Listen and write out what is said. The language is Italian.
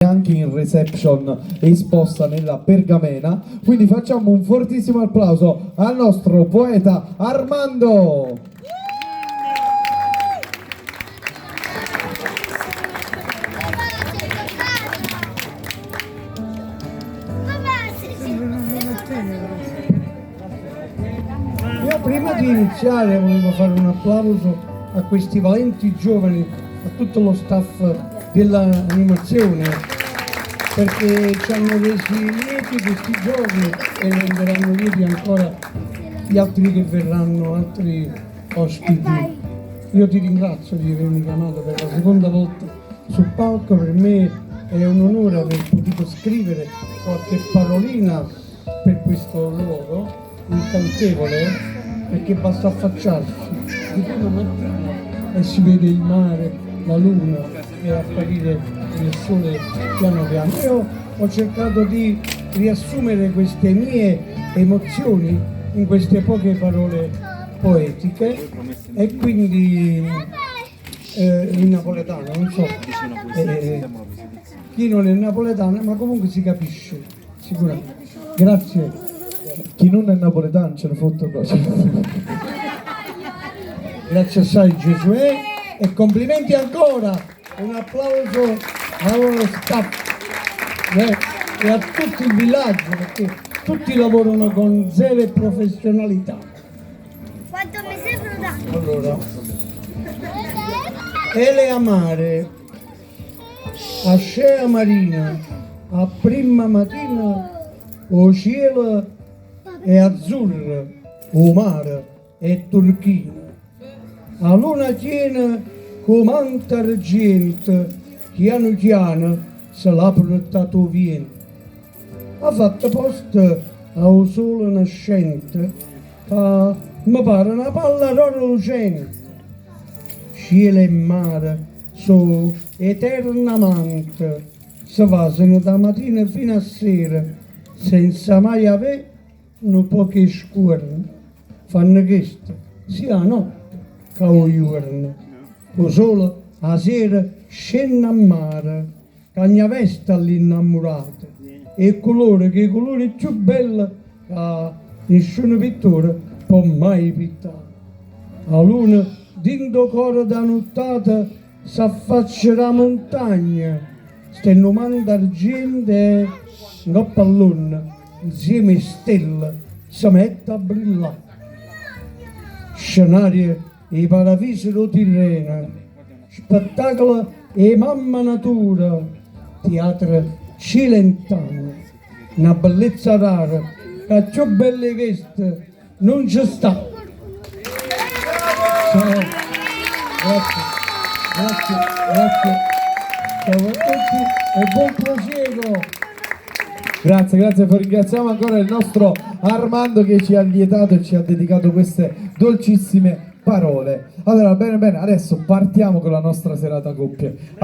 anche in reception esposta nella pergamena, quindi facciamo un fortissimo applauso al nostro poeta Armando. Io prima di iniziare volevo fare un applauso a questi valenti giovani, a tutto lo staff dell'animazione, perché ci hanno resi lieti questi giorni e renderanno lieti ancora gli altri che verranno, altri ospiti. Io ti ringrazio di avermi chiamato per la seconda volta sul palco, per me è un onore aver potuto scrivere qualche parolina per questo luogo incantevole, perché basta affacciarsi di prima mattina e si vede il mare, la luna e apparire il sole piano piano. Io ho cercato di riassumere queste mie emozioni in queste poche parole poetiche e quindi in napoletano, non so chi non è napoletano, ma comunque si capisce sicuramente. Grazie. Chi non è napoletano ce ne fotte cosa. Grazie assai Giosuè e complimenti ancora, un applauso al loro staff e a tutto il villaggio, perché tutti lavorano con zero professionalità. Quanto mi sembra da... Allora, Ele amare, a scea marina, a prima mattina, o cielo è azzurro, o mare è turchino. A luna piena comanda argento, piano piano se l'ha portato vento. Ha fatto posto al sole nascente, che mi pare una palla d'oro lucente. Cielo e mare sono eternamente, si passano da mattina fino a sera, senza mai avere un poche scuole. Fanno questo sia a notte che a giorno. O sole a sera scende a mare, cagna veste all'innamorata, e il colore che è il colore più bello che nessun pittore può mai pittare. La luna, dentro coro da nottata, s'affaccia la montagna, stenno mano d'argento e un pallone, insieme a stelle, si mette a brillare. Scenario e paradiso do Tirreno, spettacolo e mamma natura, teatro cilentano, una bellezza rara, che più belle queste non ci sta. Ciao, grazie ciao a tutti e buon proseguo. Grazie, ringraziamo ancora il nostro Armando che ci ha lietato e ci ha dedicato queste dolcissime parole. Allora, bene, adesso partiamo con la nostra serata coppie.